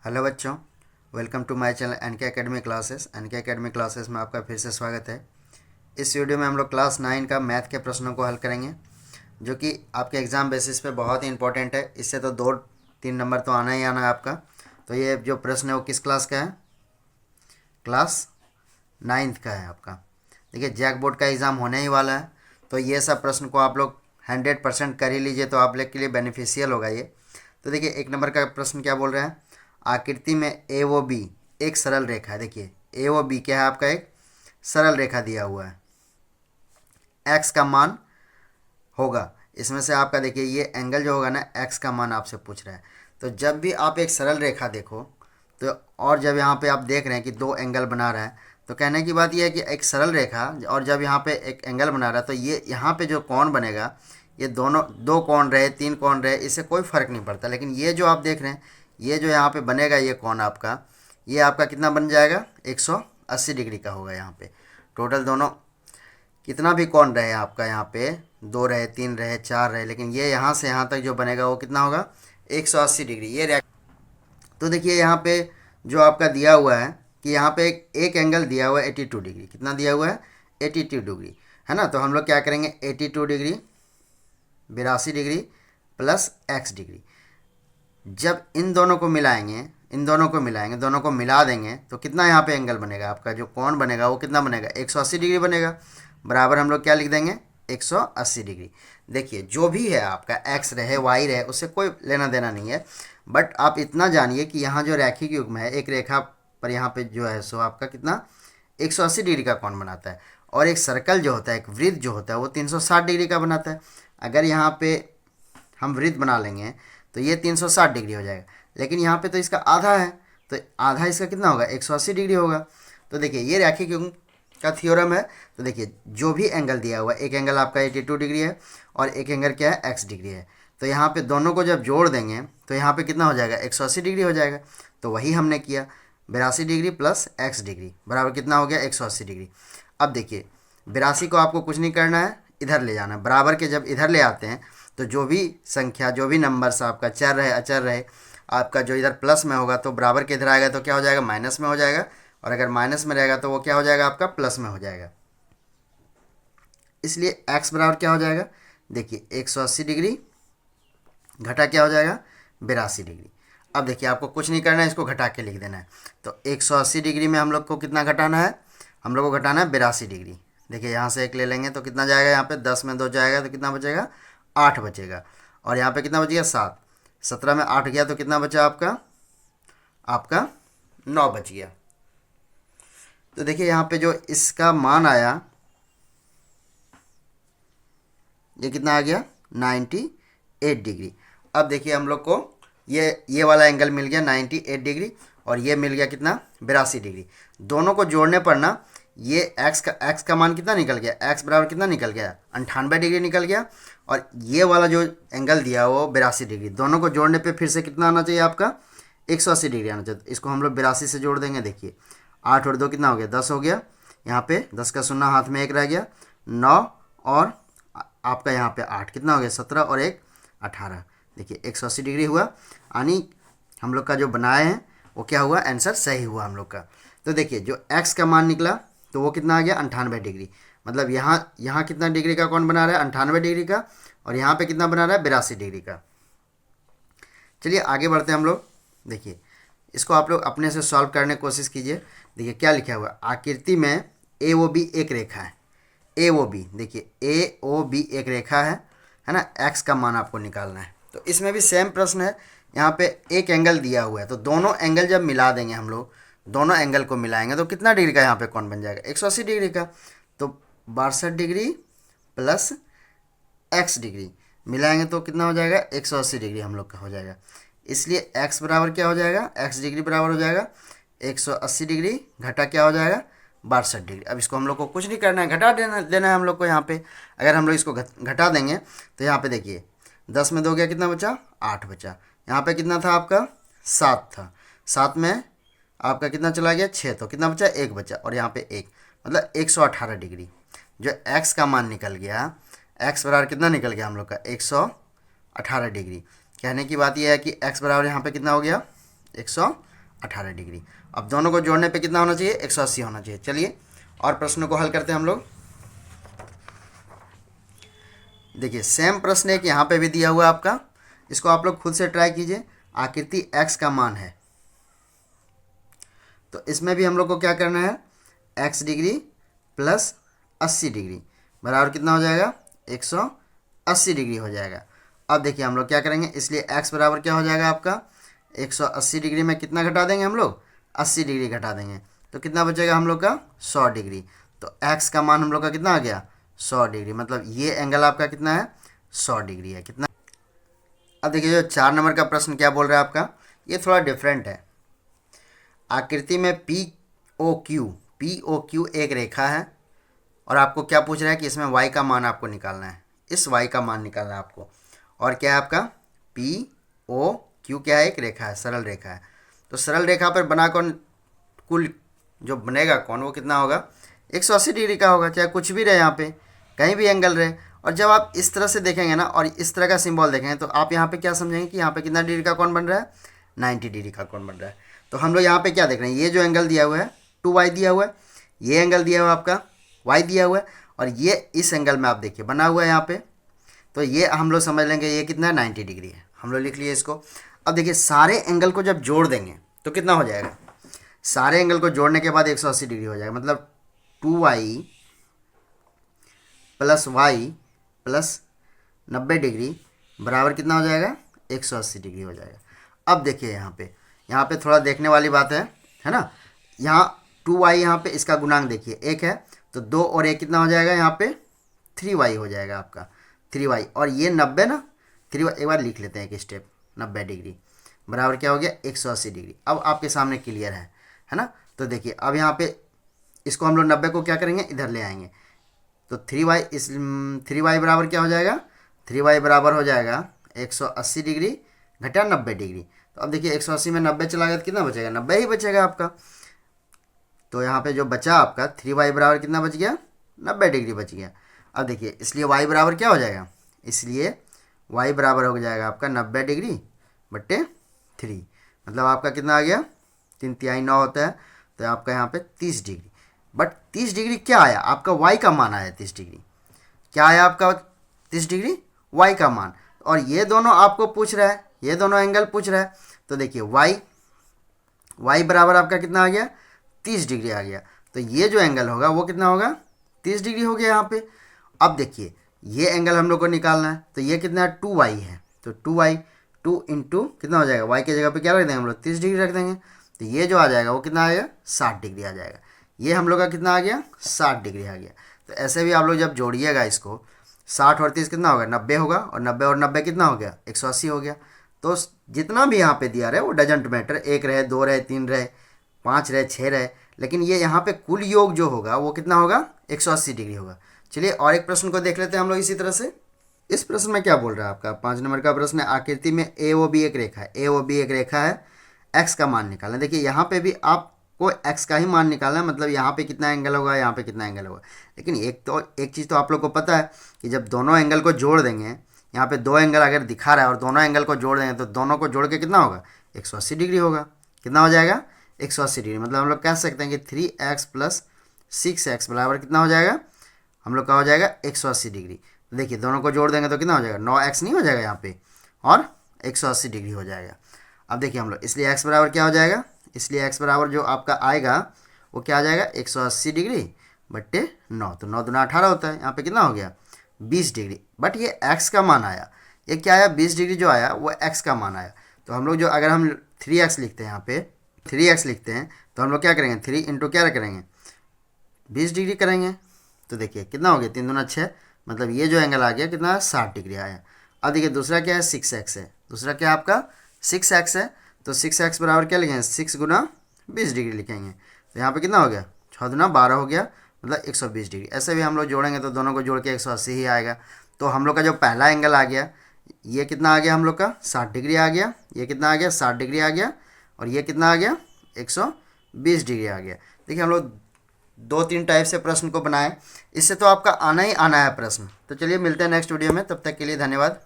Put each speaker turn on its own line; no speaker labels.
Hello बच्चों, welcome to my channel N K academy classes. N K academy classes में आपका फिर से स्वागत है। इस वीडियो में हम लोग क्लास 9 का मैथ के प्रश्नों को हल करेंगे, जो कि आपके एग्ज़ाम बेसिस पे बहुत ही इंपॉर्टेंट है। इससे तो 2-3 नंबर तो आना ही आना है आपका। तो ये जो प्रश्न है वो किस क्लास का है? क्लास 9th का है आपका। देखिए, जैक बोर्ड का एग्ज़ाम होने ही वाला है, तो ये सब प्रश्न को आप लोग 100% कर ही लीजिए, तो आप लोग के लिए बेनिफिशियल होगा ये। तो देखिए, 1 नंबर का प्रश्न क्या बोल रहे हैं? आकृति में ए ओ बी एक सरल रेखा है। देखिए, ए ओ बी क्या है आपका? एक सरल रेखा दिया हुआ है। एक्स का मान होगा, इसमें से आपका देखिए ये एंगल जो होगा ना, एक्स का मान आपसे पूछ रहा है। तो जब भी आप एक सरल रेखा देखो तो, और जब यहाँ पे आप देख रहे हैं कि दो एंगल बना रहा है, तो कहने की बात यह है कि एक सरल रेखा, और जब यहाँ पे एक एंगल बना रहा है, तो ये यहाँ पे जो कोण बनेगा, ये दोनों दो कोण रहे, तीन कोण रहे, इससे कोई फ़र्क नहीं पड़ता। लेकिन ये जो आप देख रहे हैं, ये जो यहाँ पे बनेगा ये कोण आपका, ये आपका कितना बन जाएगा? 180 डिग्री का होगा। यहाँ पे टोटल दोनों कितना भी कोण रहे आपका, यहाँ पे 2 रहे, 3 रहे, 4 रहे, लेकिन ये यहाँ से यहाँ तक जो बनेगा वो कितना होगा? 180 डिग्री। ये तो देखिए यहाँ पे जो आपका दिया हुआ है कि यहाँ पे एक एंगल दिया हुआ है 82 डिग्री। कितना दिया हुआ है? 82 डिग्री, है ना। तो हम लोग क्या करेंगे? 82 degree 82 degree plus x degree, जब इन दोनों को मिलाएंगे, दोनों को मिला देंगे, तो कितना यहाँ पे एंगल बनेगा? आपका जो कोण बनेगा वो कितना बनेगा? 180 डिग्री बनेगा। बराबर हम लोग क्या लिख देंगे? 180 डिग्री। देखिए, जो भी है आपका, एक्स रहे वाई रहे, उससे कोई लेना देना नहीं है। बट आप इतना जानिए कि यहाँ जो रैखिक युग्म है, एक रेखा पर यहाँ पे जो है सो आपका कितना 180 डिग्री का कोण बनाता है, और एक सर्कल जो होता है, एक वृत्त जो होता है, वो 360 डिग्री का बनाता है। अगर यहाँ पे हम वृत्त बना लेंगे तो ये 360 डिग्री हो जाएगा, लेकिन यहाँ पे तो इसका आधा है, तो आधा इसका कितना होगा? 180 डिग्री होगा। तो देखिए, ये रैखिक युग्म का थ्योरम है। तो देखिए, जो भी एंगल दिया हुआ है, एक एंगल आपका 82 डिग्री है और एक एंगल क्या है? एक्स डिग्री है। तो यहाँ पे दोनों को जब जोड़ देंगे तो यहाँ पे कितना हो जाएगा? 180 डिग्री हो जाएगा। तो वही हमने किया, 82 डिग्री प्लस एक्स डिग्री बराबर कितना हो गया? 180 डिग्री। अब देखिए, 82 को आपको कुछ नहीं करना है, इधर ले जाना है। बराबर के जब इधर ले आते हैं तो जो भी संख्या, जो भी नंबर्स आपका चर रहे अचर रहे, आपका जो इधर प्लस में होगा तो बराबर के इधर आएगा तो क्या हो जाएगा? माइनस में हो जाएगा। और अगर माइनस में रहेगा तो वो क्या हो जाएगा? आपका प्लस में हो जाएगा। इसलिए x बराबर क्या हो जाएगा? देखिए, 180 डिग्री घटा क्या हो जाएगा? 82 डिग्री। अब देखिए, आपको कुछ नहीं करना है, इसको घटा के लिख देना है। तो 180 डिग्री में हम लोग को कितना घटाना है? हम लोग को घटाना है 82 डिग्री। देखिए, यहाँ से एक ले लेंगे तो कितना जाएगा? यहाँ पे 10 में 2 जाएगा तो कितना बचेगा? 8 बचेगा। और यहाँ पे कितना बच गया? 7। 17 में 8 गया तो कितना बचा आपका? आपका 9 बच गया। तो देखिए, यहाँ पे जो इसका मान आया, ये कितना आ गया? 98 डिग्री। अब देखिए, हम लोग को ये वाला एंगल मिल गया 98 डिग्री, और ये मिल गया कितना? 82 डिग्री। दोनों को जोड़ने पर ना, ये एक्स का मान कितना निकल गया? एक्स बराबर कितना निकल गया? 98 डिग्री निकल गया। और ये वाला जो एंगल दिया वो 82 डिग्री। दोनों को जोड़ने पे फिर से कितना आना चाहिए आपका? 180 डिग्री आना चाहिए। इसको हम लोग 82 से जोड़ देंगे। देखिए, 8 और 2 कितना हो गया? 10 हो गया। यहाँ पे 10 का शून्य हाथ में एक रह गया, 9, और आपका यहाँ पे 8 कितना हो गया? 17 और 1 18। देखिए, 180 डिग्री हुआ। यानी हम लोग का जो बनाए हैं वो क्या हुआ? आंसर सही हुआ हम लोग का। तो देखिए, जो x का मान निकला तो वो कितना आ गया? 98 डिग्री। मतलब यहाँ कितना डिग्री का कौन बना रहा है? 98 डिग्री का। और यहाँ पे कितना बना रहा है? 82 डिग्री का। चलिए आगे बढ़ते हैं हम लोग। देखिए, इसको आप लोग अपने से सॉल्व करने की कोशिश कीजिए। देखिए क्या लिखा हुआ है? आकृति में ए ओ बी एक रेखा है। ए ओ बी, देखिए ए ओ बी एक रेखा है ना। एक्स का मान आपको निकालना है। तो इसमें भी सेम प्रश्न है। यहाँ पे एक एंगल दिया हुआ है, तो दोनों एंगल जब मिला देंगे हम लोग, दोनों एंगल को मिलाएंगे तो कितना डिग्री का यहाँ पे कौन बन जाएगा? 180 डिग्री का। तो 62 डिग्री प्लस एक्स डिग्री मिलाएंगे तो कितना हो जाएगा? 180 डिग्री हम लोग का हो जाएगा। इसलिए x बराबर क्या हो जाएगा? x डिग्री बराबर हो जाएगा 180 डिग्री घटा क्या हो जाएगा? 62 डिग्री। अब इसको हम लोग को कुछ नहीं करना है, घटा देना है हम लोग को। यहाँ पे अगर हम लोग इसको घटा देंगे तो यहाँ पे देखिए, 10 में 2 गया, कितना बचा? 8 बचा। यहाँ पे कितना था आपका? 7 था। 7 में आपका कितना चला गया? 6। तो कितना बचा? 1 बचा। और यहाँ पे 1, मतलब 118 डिग्री। जो x का मान निकल गया, x बराबर कितना निकल गया हम लोग का? 118 डिग्री। कहने की बात यह है कि x बराबर यहाँ पे कितना हो गया? 18 डिग्री। अब दोनों को जोड़ने पे कितना होना चाहिए, 180 होना चाहिए। चलिए और प्रश्नों को हल करते हैं हम लोग। देखिए सेम प्रश्न एक यहाँ पे भी दिया हुआ है आपका, इसको आप लोग खुद से ट्राई कीजिए। आकृति x का मान है, तो इसमें भी हम लोग को क्या करना है, x डिग्री प्लस 80 डिग्री बराबर कितना हो जाएगा, 180 डिग्री हो जाएगा। अब देखिए हम लोग क्या करेंगे, इसलिए x बराबर क्या हो जाएगा आपका, 180 डिग्री में कितना घटा देंगे हम लोग, 80 डिग्री घटा देंगे, तो कितना बचेगा हम लोग का, 100 डिग्री। तो x का मान हम लोग का कितना आ गया, 100 डिग्री। मतलब ये एंगल आपका कितना है, 100 डिग्री है। कितना। अब देखिए जो 4 नंबर का प्रश्न क्या बोल रहा है आपका, ये थोड़ा डिफरेंट है। आकृति में पी ओ क्यू एक रेखा है और आपको क्या पूछ रहा है कि इसमें y का मान आपको निकालना है, इस y का मान निकालना है आपको। और क्या है आपका, पी ओ क्यू क्या है, एक रेखा है, सरल रेखा है। तो सरल रेखा पर बना कौन, कुल जो बनेगा कौन, वो कितना होगा, 180 डिग्री का होगा, चाहे कुछ भी रहे यहाँ पे, कहीं भी एंगल रहे। और जब आप इस तरह से देखेंगे ना और इस तरह का सिंबल देखेंगे तो आप यहाँ पे क्या समझेंगे कि यहाँ पे कितना डिग्री का कौन बन रहा है, 90 डिग्री का कौन बन रहा है। तो हम लोग यहाँ पे क्या देख रहे हैं, ये जो एंगल दिया हुआ है 2y दिया हुआ है, ये एंगल दिया हुआ है आपका y दिया हुआ है, और ये इस एंगल में आप देखिए बना हुआ है यहाँ पे, तो ये हम लोग समझ लेंगे ये कितना है, 90 डिग्री है। हम लोग लिख लिए इसको। अब देखिए सारे एंगल को जब जोड़ देंगे तो कितना हो जाएगा, सारे एंगल को जोड़ने के बाद 180 डिग्री हो जाएगा। मतलब 2y plus Y plus 90 degree बराबर कितना हो जाएगा, 180 डिग्री हो जाएगा। अब देखिए यहाँ पे थोड़ा देखने वाली बात है ना। यहाँ 2y यहाँ पे इसका गुणांक देखिए 1 है, तो 2 और 1 कितना हो जाएगा, यहाँ पे 3y हो जाएगा आपका, 3y। और ये 90 ना, 3y एक बार लिख लेते हैं एक स्टेप, 90 डिग्री बराबर क्या हो गया, 180 डिग्री। अब आपके सामने क्लियर है ना। तो देखिए अब यहाँ पे इसको हम लोग 90 को क्या करेंगे, इधर ले आएंगे, तो 3y बराबर क्या हो जाएगा, 3y बराबर हो जाएगा 180 डिग्री घटा 90 डिग्री। तो अब देखिए 180 में 90 चला गया तो कितना बचेगा, 90 ही बचेगा आपका। तो यहाँ पे जो बचा आपका 3y बराबर कितना बच गया, 90 डिग्री बच गया। अब देखिए इसलिए y बराबर क्या हो जाएगा, इसलिए y बराबर हो जाएगा आपका 90 डिग्री बट्टे 3, मतलब आपका कितना आ गया, 3 9 होता है, तो आपका यहाँ पे 30 डिग्री। बट 30 डिग्री क्या आया आपका, y का मान आया 30 डिग्री। क्या आया आपका 30 डिग्री, y का मान। और ये दोनों आपको पूछ रहा है, ये दोनों एंगल पूछ रहा है, तो देखिए y बराबर आपका कितना आ गया, 30 डिग्री आ गया। तो ये जो एंगल होगा वो कितना होगा, 30 डिग्री हो गया यहाँ पे। अब देखिए ये एंगल हम लोग को निकालना है, तो ये कितना है, 2y है, तो 2y 2 इंटू कितना हो जाएगा, y की जगह पे क्या रख देंगे हम लोग, 30 डिग्री रख देंगे। तो ये जो आ जाएगा वो कितना आएगा, 60 डिग्री आ जाएगा। ये हम लोग का कितना आ गया, 60 डिग्री आ गया। तो ऐसे भी आप लोग जब जोड़िएगा इसको, 60 और 30 कितना होगा, 90 होगा, और 90 और 90 कितना हो गया, 180 हो गया। तो जितना भी यहाँ पे दिया रहे वो डजेंट मैटर, 1 रहे, 2 रहे, 3 रहे, 5 रहे, 6 रहे, लेकिन ये यहाँ पे कुल योग जो होगा वो कितना होगा, 180 डिग्री होगा। चलिए और एक प्रश्न को देख लेते हैं हम लोग इसी तरह से। इस प्रश्न में क्या बोल रहा है आपका, 5 नंबर का प्रश्न है। आकृति में ए ओ बी एक रेखा है, ए ओ बी एक रेखा है, एक्स का मान निकालना है। देखिए यहाँ पे भी आपको एक्स का ही मान निकालना है, मतलब यहाँ पे कितना एंगल होगा, यहाँ पे कितना एंगल होगा। लेकिन एक चीज़ तो आप लोग को पता है कि जब दोनों एंगल को जोड़ देंगे, यहाँ पे 2 एंगल अगर दिखा रहा है और दोनों एंगल को जोड़ देंगे तो दोनों को जोड़ के कितना होगा, 180 डिग्री होगा। कितना हो जाएगा, 180 डिग्री। मतलब हम लोग कह सकते हैं कि 3x प्लस 6x बराबर कितना हो जाएगा, हम लोग का हो जाएगा 180 डिग्री। तो देखिए दोनों को जोड़ देंगे तो कितना हो जाएगा, 9x नहीं हो जाएगा यहाँ पे, और 180 डिग्री हो जाएगा। अब देखिए हम लोग इसलिए x बराबर क्या हो जाएगा, इसलिए x बराबर जो आपका आएगा वो क्या आ जाएगा, 180 डिग्री बट्टे 9, तो 9 दूना 18 होता है, यहाँ पे कितना हो गया, 20 डिग्री। बट ये x का मान आया, ये क्या आया, 20 डिग्री जो आया वो x का मान आया। तो हम लोग जो अगर हम 3x लिखते हैं, यहाँ पे 3x लिखते हैं, तो हम लोग क्या करेंगे, 3 इंटू क्या करेंगे, 20 डिग्री करेंगे। तो देखिए कितना हो गया, 3 दूना 6, मतलब ये जो एंगल आ गया कितना, 60 डिग्री आया। अब देखिए दूसरा क्या है, 6x है, दूसरा क्या आपका 6x है, तो 6x बराबर क्या लिखेंगे, 6 गुना 20 डिग्री लिखेंगे। तो यहाँ पे कितना हो गया, 6 दूना 12 हो गया, मतलब 120 डिग्री। ऐसे भी हम लोग जोड़ेंगे तो दोनों को जोड़ के 180 ही आएगा। तो हम लोग का जो पहला एंगल आ गया ये कितना आ गया हम लोग का, 60 डिग्री आ गया, ये कितना आ गया, 60 डिग्री आ गया, और ये कितना आ गया, 120 डिग्री आ गया। देखिए हम लोग 2-3 टाइप से प्रश्न को बनाए, इससे तो आपका आना ही आना है प्रश्न। तो चलिए मिलते हैं नेक्स्ट वीडियो में, तब तक के लिए धन्यवाद।